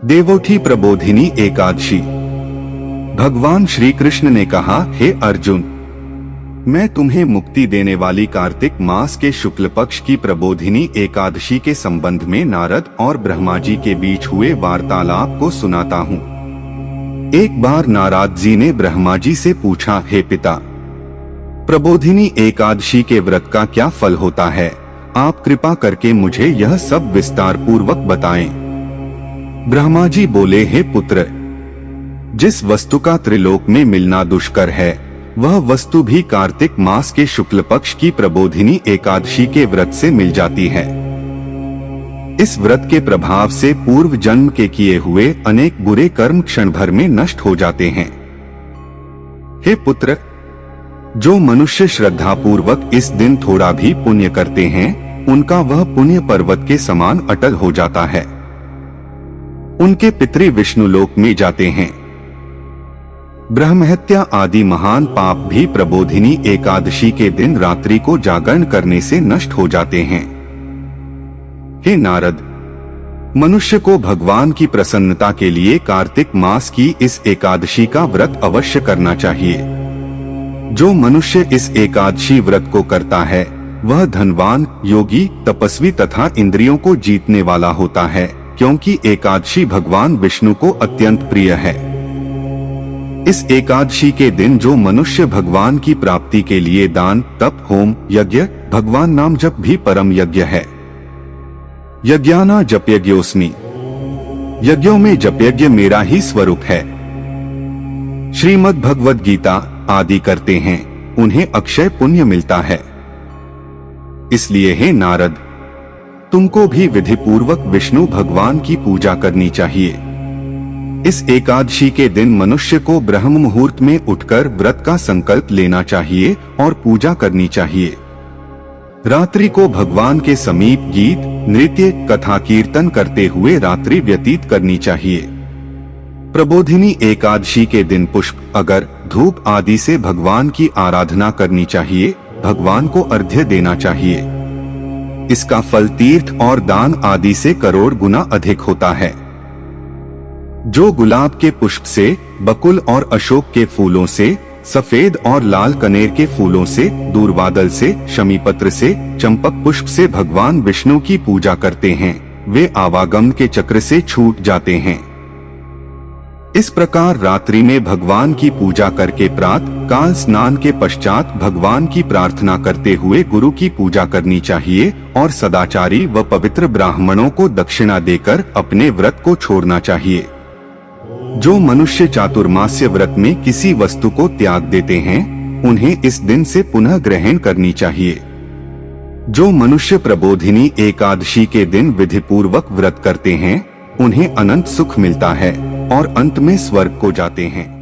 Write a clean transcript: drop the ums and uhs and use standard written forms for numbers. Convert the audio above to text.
देवोठी प्रबोधिनी एकादशी। भगवान श्री कृष्ण ने कहा, हे अर्जुन, मैं तुम्हें मुक्ति देने वाली कार्तिक मास के शुक्ल पक्ष की प्रबोधिनी एकादशी के संबंध में नारद और ब्रह्मा जी के बीच हुए वार्तालाप को सुनाता हूँ। एक बार नारद जी ने ब्रह्मा जी से पूछा, हे पिता, प्रबोधिनी एकादशी के व्रत का क्या फल होता है? आप कृपा करके मुझे यह सब विस्तार पूर्वक बताएं। ब्रह्मा जी बोले, हे पुत्र, जिस वस्तु का त्रिलोक में मिलना दुष्कर है, वह वस्तु भी कार्तिक मास के शुक्ल पक्ष की प्रबोधिनी एकादशी के व्रत से मिल जाती है। इस व्रत के प्रभाव से पूर्व जन्म के किए हुए अनेक बुरे कर्म क्षण भर में नष्ट हो जाते हैं। हे पुत्र, जो मनुष्य श्रद्धा पूर्वक इस दिन थोड़ा भी पुण्य करते हैं, उनका वह पुण्य पर्वत के समान अटल हो जाता है। उनके पितृ विष्णुलोक में जाते हैं। ब्रह्महत्या आदि महान पाप भी प्रबोधिनी एकादशी के दिन रात्रि को जागरण करने से नष्ट हो जाते हैं। हे नारद, मनुष्य को भगवान की प्रसन्नता के लिए कार्तिक मास की इस एकादशी का व्रत अवश्य करना चाहिए। जो मनुष्य इस एकादशी व्रत को करता है, वह धनवान, योगी, तपस्वी तथा इंद्रियों को जीतने वाला होता है, क्योंकि एकादशी भगवान विष्णु को अत्यंत प्रिय है। इस एकादशी के दिन जो मनुष्य भगवान की प्राप्ति के लिए दान, तप, होम, यज्ञ, भगवान नाम जप भी परम यज्ञ है। यज्ञाना जपयज्ञोस्मि, यज्ञों में जपयज्ञ मेरा ही स्वरूप है। श्रीमद् भगवद गीता आदि करते हैं, उन्हें अक्षय पुण्य मिलता है। इसलिए हे नारद, तुमको भी विधि पूर्वक विष्णु भगवान की पूजा करनी चाहिए। इस एकादशी के दिन मनुष्य को ब्रह्म मुहूर्त में उठकर व्रत का संकल्प लेना चाहिए और पूजा करनी चाहिए। रात्रि को भगवान के समीप गीत, नृत्य, कथा कीर्तन करते हुए रात्रि व्यतीत करनी चाहिए। प्रबोधिनी एकादशी के दिन पुष्प, अगर, धूप आदि से भगवान की आराधना करनी चाहिए। भगवान को अर्घ्य देना चाहिए। इसका फल तीर्थ और दान आदि से करोड़ गुना अधिक होता है। जो गुलाब के पुष्प से, बकुल और अशोक के फूलों से, सफेद और लाल कनेर के फूलों से, दूरबादल से, शमीपत्र से, चंपक पुष्प से भगवान विष्णु की पूजा करते हैं, वे आवागमन के चक्र से छूट जाते हैं। इस प्रकार रात्रि में भगवान की पूजा करके प्रातः काल स्नान के पश्चात भगवान की प्रार्थना करते हुए गुरु की पूजा करनी चाहिए और सदाचारी व पवित्र ब्राह्मणों को दक्षिणा देकर अपने व्रत को छोड़ना चाहिए। जो मनुष्य चातुर्मास्य व्रत में किसी वस्तु को त्याग देते हैं, उन्हें इस दिन से पुनः ग्रहण करनी चाहिए। जो मनुष्य प्रबोधिनी एकादशी के दिन विधि पूर्वक व्रत करते हैं, उन्हें अनंत सुख मिलता है और अंत में स्वर्ग को जाते हैं।